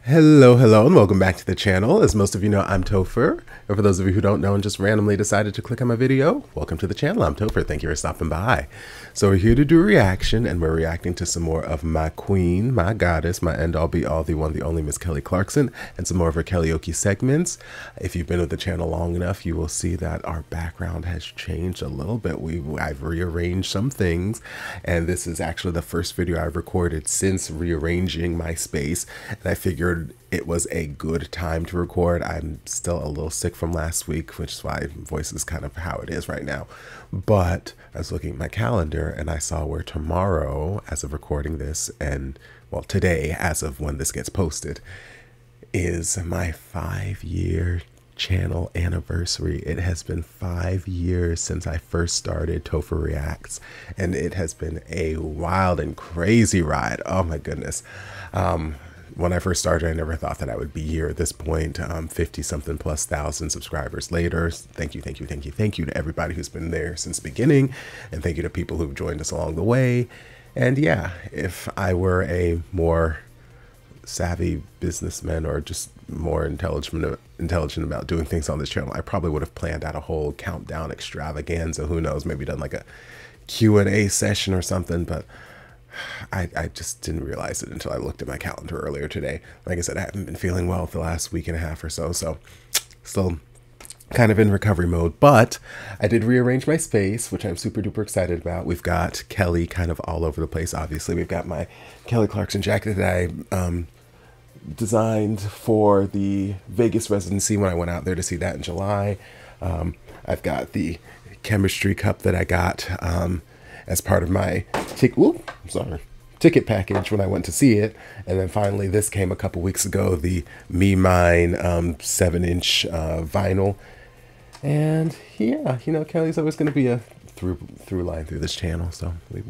Hello, and welcome back to the channel. As most of you know, I'm Topher. And for those of you who don't know and just randomly decided to click on my video, welcome to the channel. I'm Topher. Thank you for stopping by. So we're here to do a reaction, and we're reacting to some more of my queen, my goddess, my end-all be-all, the one, the only Miss Kelly Clarkson, and some more of her Kellyoke segments. If you've been with the channel long enough, you will see that our background has changed a little bit. I've rearranged some things, and this is actually the first video I've recorded since rearranging my space, and I figured it was a good time to record. I'm still a little sick from last week, which is why my voice is kind of how it is right now. But I was looking at my calendar and I saw where tomorrow, as of recording this, and well, today, as of when this gets posted, is my 5-year channel anniversary. It has been 5 years since I first started Topher Reacts, and it has been a wild and crazy ride. Oh my goodness. When I first started, I never thought that I would be here at this point, 50-something plus thousand subscribers later. Thank you to everybody who's been there since the beginning, and thank you to people who've joined us along the way. And yeah, if I were a more savvy businessman or just more intelligent about doing things on this channel, I probably would have planned out a whole countdown extravaganza. Who knows, maybe done like a Q&A session or something, but I just didn't realize it until I looked at my calendar earlier today. Like I said, I haven't been feeling well the last week and a half or so, so still kind of in recovery mode. But I did rearrange my space, which I'm super duper excited about. We've got Kelly kind of all over the place. Obviously, we've got my Kelly Clarkson jacket that I designed for the Vegas residency when I went out there to see that in July. I've got the chemistry cup that I got as part of my ticket package when I went to see it. And then finally this came a couple weeks ago, the Me Mine 7-inch vinyl. And yeah, you know, Kelly's always going to be a through line through this channel, so we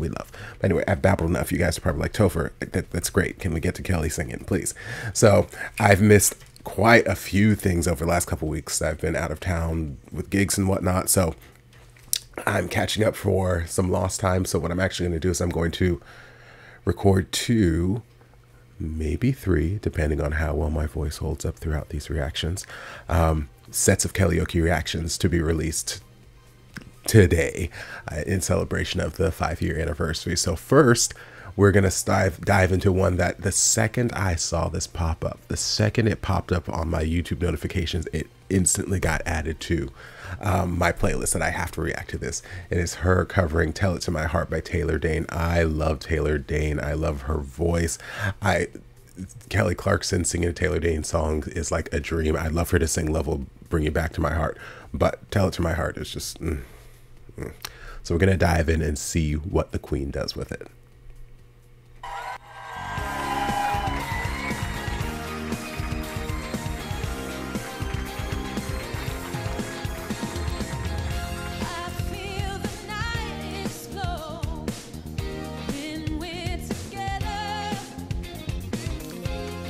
love. But anyway, I've babbled enough. You guys are probably like, Topher, that's great, can we get to Kelly singing, please? So I've missed quite a few things over the last couple weeks. I've been out of town with gigs and whatnot, so I'm catching up for some lost time. So what I'm actually going to do is I'm going to record 2, maybe 3, depending on how well my voice holds up throughout these reactions, sets of Kellyoke reactions to be released today in celebration of the 5-year anniversary. So first, we're going to dive into one that the second I saw this pop up, the second it popped up on my YouTube notifications, it instantly got added to my playlist that I have to react to this. It is her covering Tell It to My Heart by Dayne. I love Dayne. I love her voice. Kelly Clarkson singing a Dayne song is like a dream. I'd love her to sing Love Will Bring You Back to My Heart, but Tell It to My Heart is just So we're gonna dive in and see what the queen does with it.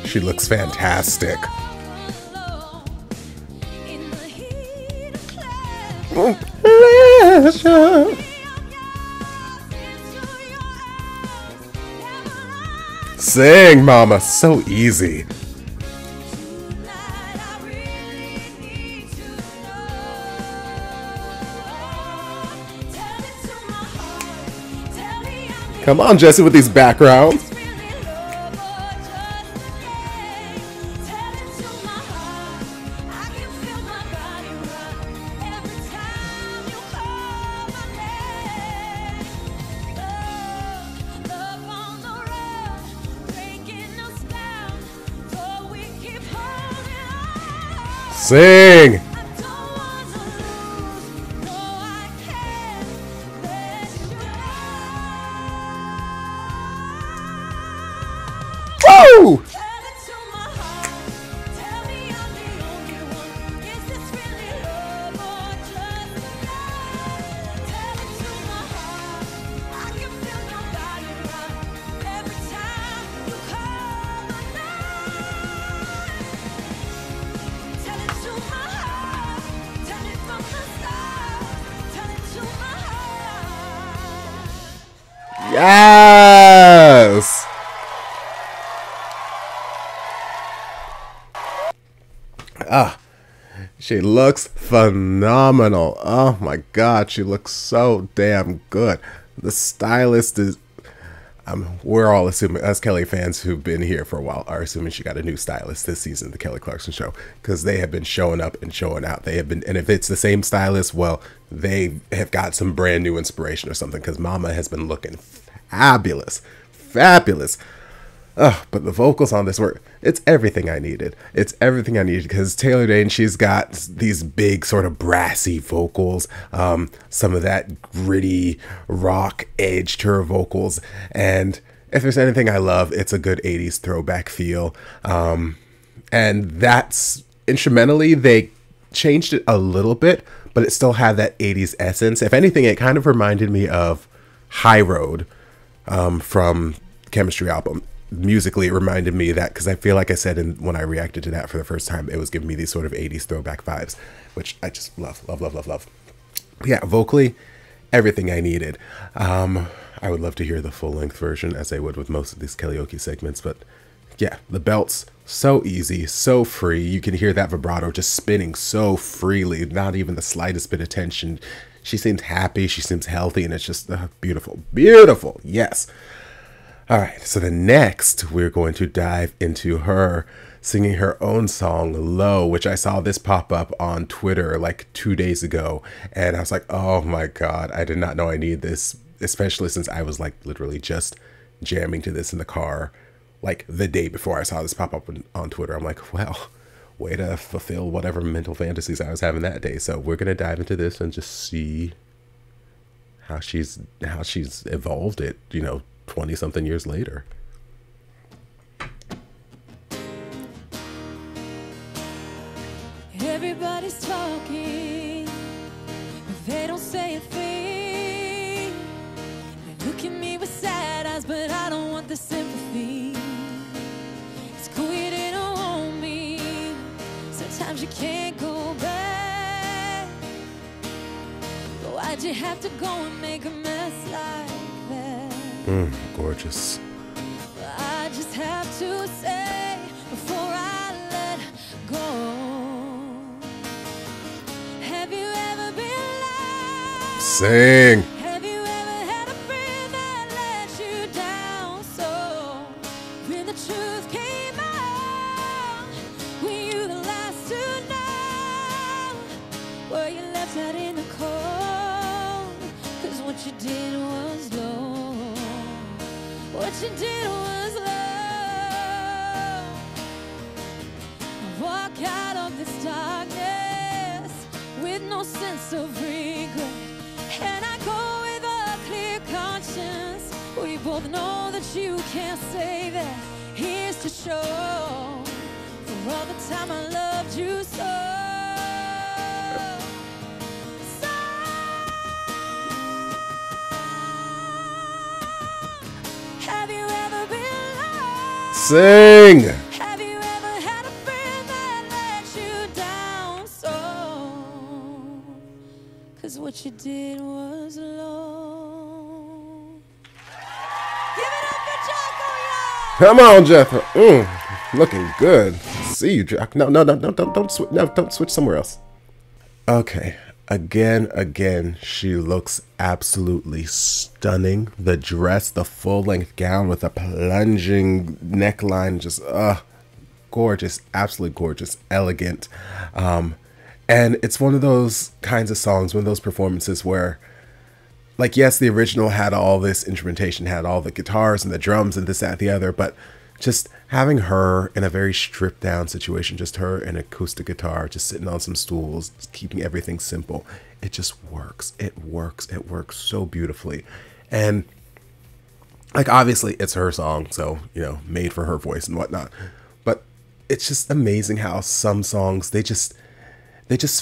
She looks fantastic. Sing, mama, so easy. Come on, Jesse, with these backgrounds. Sing! Woo! Yes! She looks phenomenal. Oh my god, she looks so damn good. The stylist is... we're all assuming, us Kelly fans who've been here for a while are assuming she got a new stylist this season, the Kelly Clarkson show, because they have been showing up and showing out. They have been, and if it's the same stylist, well, they have got some brand new inspiration or something, because Mama has been looking fabulous. Fabulous. But the vocals on this were, it's everything I needed. It's everything I needed, because Taylor Dayne, she's got these big sort of brassy vocals, some of that gritty rock edge to her vocals. And if there's anything I love, it's a good 80s throwback feel. And that's, instrumentally, they changed it a little bit, but it still had that 80s essence. If anything, it kind of reminded me of High Road from Chemistry album. Musically, it reminded me of that, because I feel like I said when I reacted to that for the first time, it was giving me these sort of 80s throwback vibes, which I just love. Yeah, vocally, everything I needed. I would love to hear the full-length version, as I would with most of these Kellyoke segments, but yeah, the belts, so easy, so free. You can hear that vibrato just spinning so freely, not even the slightest bit of tension. She seems happy, she seems healthy, and it's just beautiful, beautiful, yes. All right, so the next we're going to dive into her singing her own song, Low, which I saw this pop up on Twitter like 2 days ago. And I was like, oh my God, I did not know I need this, especially since I was like literally just jamming to this in the car like the day before I saw this pop up on Twitter. I'm like, well, way to fulfill whatever mental fantasies I was having that day. So we're going to dive into this and just see how she's evolved it, 20 something years later. Everybody's talking, but they don't say a thing. They look at me with sad eyes, but I don't want the sympathy. It's cool you didn't want me. Sometimes you can't go back. But why'd you have to go and make a mess like that? Gorgeous. I just have to say before I let go, have you ever been loved? Sing. Have you ever had a friend that let you down? So when the truth came out, were you the last to know? Were you left out in the cold? 'Cause what you did was low. What you did was love. I walk out of this darkness with no sense of regret, and I go with a clear conscience. We both know that you can't say that. Here's to show for all the time I loved you so. Sing! Have you ever had a friend that let you down so? 'Cause what you did was low. Give it up for Jocko, y'all! Come on, Jethro. Looking good. See you, Jack. No, don't switch somewhere else. Okay. Again, she looks absolutely stunning. The dress, the full-length gown with a plunging neckline, just gorgeous, absolutely gorgeous, elegant. And it's one of those kinds of songs, one of those performances where, like, yes, the original had all this instrumentation, had all the guitars and the drums and this, that, the other, but just having her in a very stripped down situation, just her and acoustic guitar, just sitting on some stools, just keeping everything simple. It just works. It works so beautifully. And like, obviously it's her song, so, made for her voice and whatnot. But it's just amazing how some songs, they just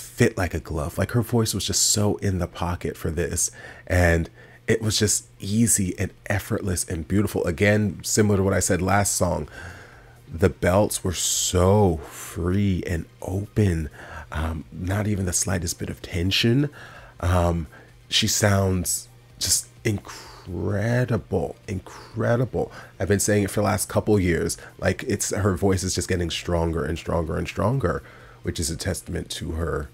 fit like a glove. Like, her voice was just so in the pocket for this. And it was just easy and effortless and beautiful. Again, similar to what I said last song, the belts were so free and open. Not even the slightest bit of tension. She sounds just incredible. I've been saying it for the last couple years. Like, her voice is just getting stronger and stronger and stronger. which is a testament to her,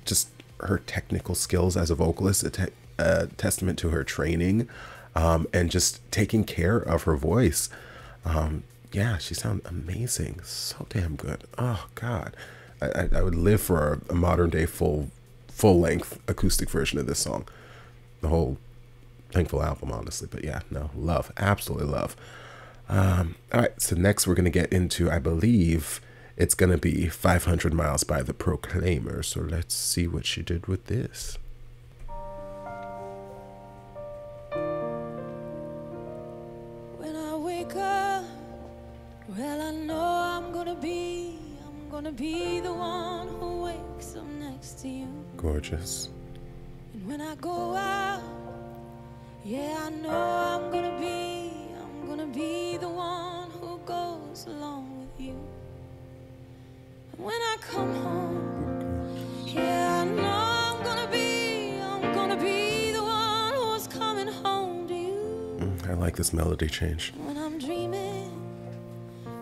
just her technical skills as a vocalist, a testament to her training, and just taking care of her voice. Yeah, she sounds amazing. So damn good. Oh God, I would live for a modern day full length acoustic version of this song. The whole Thankful album, honestly. But yeah, no, love, absolutely love. All right, so next we're gonna get into, I believe it's gonna be 500 Miles by the Proclaimer. So let's see what she did with this. When I wake up, well, I know I'm gonna be the one who wakes up next to you. Gorgeous. And when I go out, yeah, I know I'm gonna be the one who goes along with you. And when I come home, yeah, I know I'm gonna be the one who's coming home to you. I like this melody change. When I'm dreaming,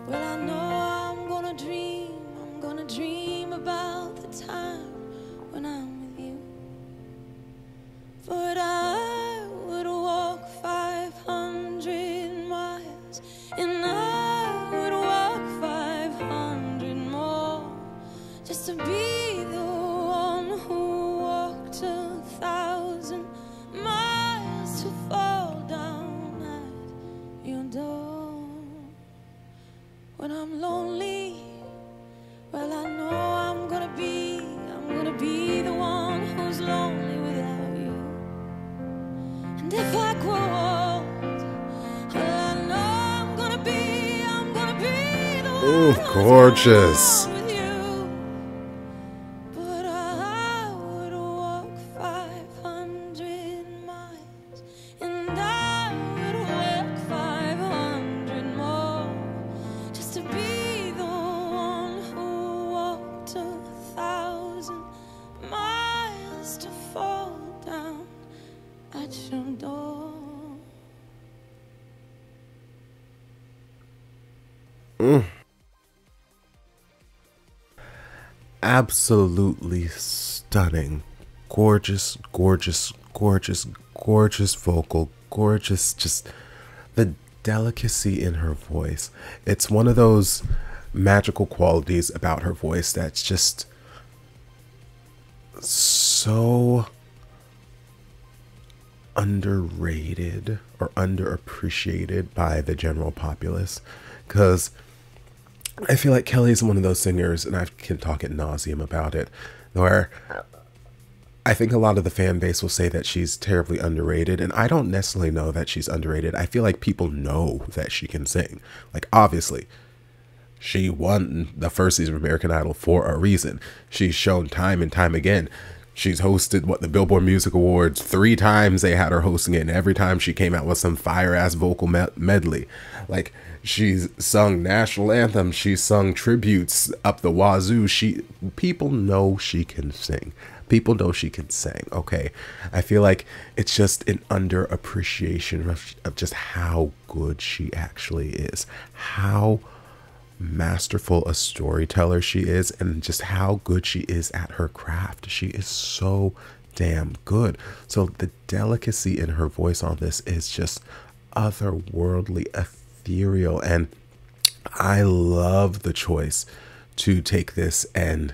well, I know I'm gonna dream about the time when I'm with you. But I would walk 500 miles, and I would walk 500 more, just to be the one who walked 1,000 miles to fall down at your door. When I'm lonely, well, I know I'm gonna be the one who's lonely without you. And if I grow old, well, I know I'm gonna be the one. Ooh, gorgeous. With you. But I would walk 500 miles, and I would walk 500 more, just to be the one who walked 1,000 miles to fall down at your door. Absolutely stunning. Gorgeous, gorgeous, gorgeous, gorgeous vocal. Gorgeous, just the delicacy in her voice. It's one of those magical qualities about her voice that's just so underrated or underappreciated by the general populace, because I feel like Kelly is one of those singers, and I can talk ad nauseum about it, where I think a lot of the fan base will say that she's terribly underrated, and I don't necessarily know that she's underrated. I feel like people know that she can sing. Like, obviously, she won the first season of American Idol for a reason. She's shown time and time again. She's hosted, the Billboard Music Awards 3 times. They had her hosting it, and every time she came out with some fire-ass vocal medley. Like, she's sung national anthems. She's sung tributes up the wazoo. People know she can sing. People know she can sing, okay? I feel like it's just an underappreciation of just how good she actually is. How masterful a storyteller she is, and just how good she is at her craft. She is so damn good. So the delicacy in her voice on this is just otherworldly, ethereal, and I love the choice to take this and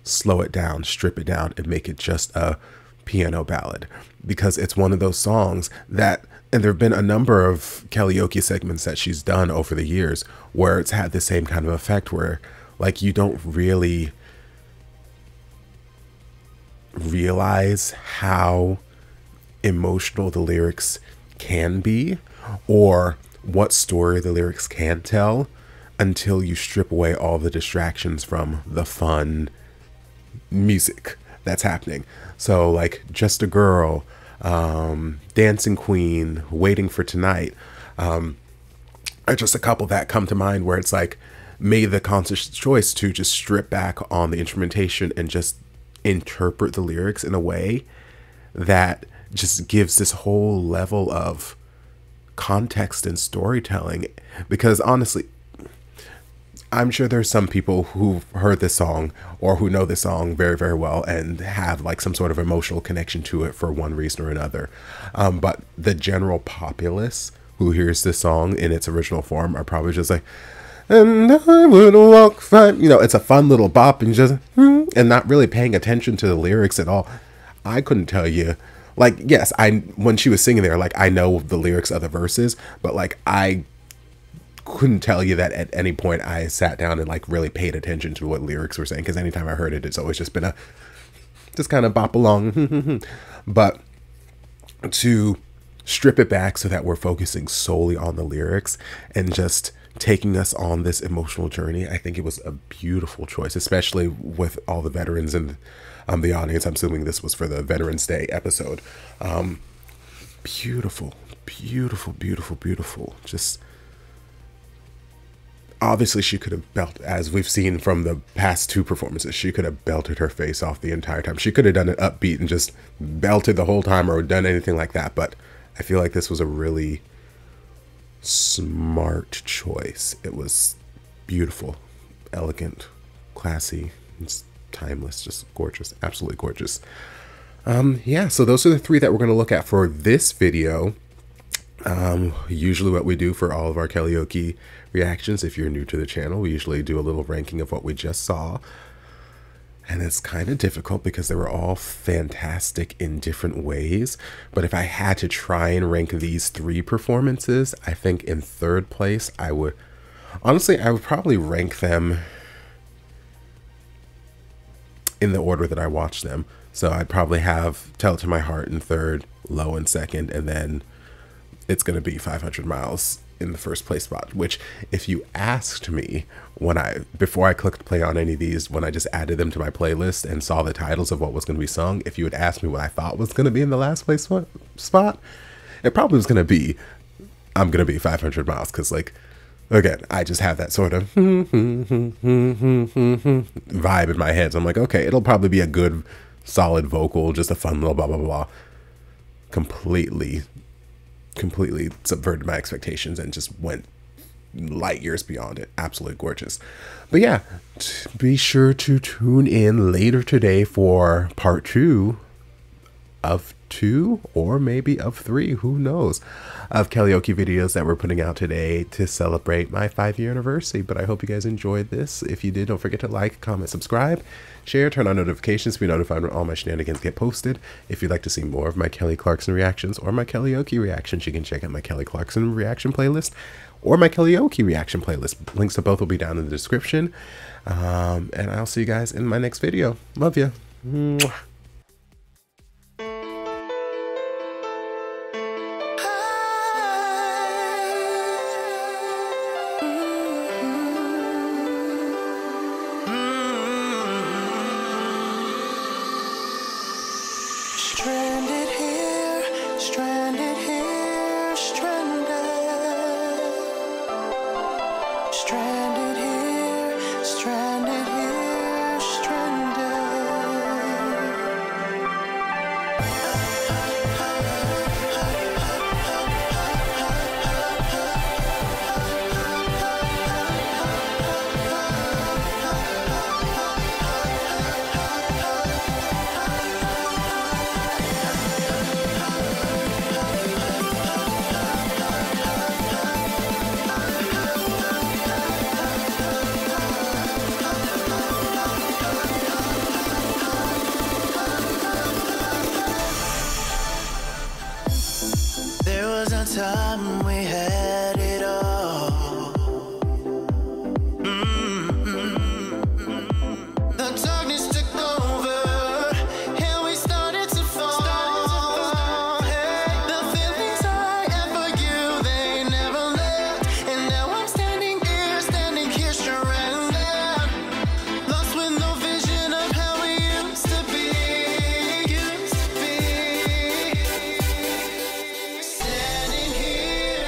slow it down, strip it down, and make it just a piano ballad, because it's one of those songs that, and there have been a number of Kellyoke segments that she's done over the years where it's had the same kind of effect, where like you don't really realize how emotional the lyrics can be or what story the lyrics can tell until you strip away all the distractions from the fun music that's happening. So like Just a Girl, Dancing Queen, Waiting for Tonight, are just a couple that come to mind where it's like made the conscious choice to just strip back on the instrumentation and just interpret the lyrics in a way that just gives this whole level of context and storytelling. Because honestly, I'm sure there's some people who've heard this song or who know this song very, very well and have like some sort of emotional connection to it for one reason or another. But the general populace who hears this song in its original form are probably just like, and I would walk fine. You know, it's a fun little bop and just, and not really paying attention to the lyrics at all. I couldn't tell you. Like, yes, when she was singing there, like, I know the lyrics of the verses, but like, I couldn't tell you that at any point I sat down and like really paid attention to what lyrics were saying, because anytime I heard it, it's always just been a just kind of bop along. But to strip it back so that we're focusing solely on the lyrics and just taking us on this emotional journey, I think it was a beautiful choice, especially with all the veterans in the audience. I'm assuming this was for the Veterans Day episode. Beautiful, beautiful, beautiful, beautiful. Just obviously she could have belted, as we've seen from the past two performances, she could have belted her face off the entire time. She could have done it upbeat and just belted the whole time or done anything like that. But I feel like this was a really smart choice. It was beautiful, elegant, classy, it's timeless, just gorgeous, absolutely gorgeous. Yeah, so those are the three that we're going to look at for this video. Usually what we do for all of our Kellyoke reactions, if you're new to the channel, we usually do a little ranking of what we just saw. And it's kind of difficult because they were all fantastic in different ways. But if I had to try and rank these three performances, I think in third place, I would probably rank them in the order that I watched them. So I'd probably have Tell It to My Heart in third, Low in second, and then it's going to be 500 Miles in the first place spot, which if you asked me before I clicked play on any of these, when I just added them to my playlist and saw the titles of what was going to be sung, if you had asked me what I thought was going to be in the last place spot, it probably was going to be, I'm going to be 500 Miles. Cause like, again, I just have that sort of vibe in my head. So I'm like, okay, it'll probably be a good solid vocal, just a fun little blah, blah, blah. Completely subverted my expectations and just went light years beyond it. Absolutely gorgeous. But yeah, be sure to tune in later today for part 2 of 2 or maybe of 3, who knows, of Kellyoke videos that we're putting out today to celebrate my 5-year anniversary. But I hope you guys enjoyed this. If you did, don't forget to like, comment, subscribe, share, turn on notifications to be notified when all my shenanigans get posted. If you'd like to see more of my Kelly Clarkson reactions or my Kellyoke reactions, you can check out my Kelly Clarkson reaction playlist or my Kellyoke reaction playlist. Links to both will be down in the description. And I'll see you guys in my next video. Love you. Mwah. Stranded here, stranded here, stranded. Stranded here, stranded here, stranded. There was a time we had it all. The darkness took over, and we started to fall. Hey, the feelings I had for you, they never left. And now I'm standing here stranded, lost with no vision of how we used to be. Standing here,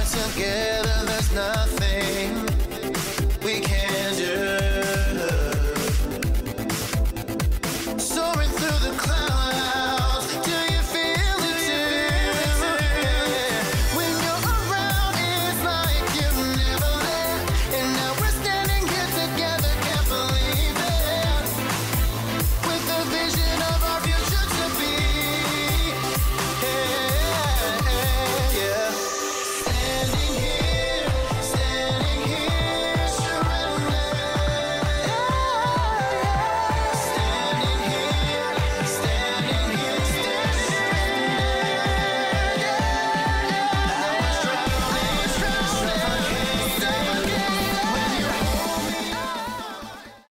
together, there's nothing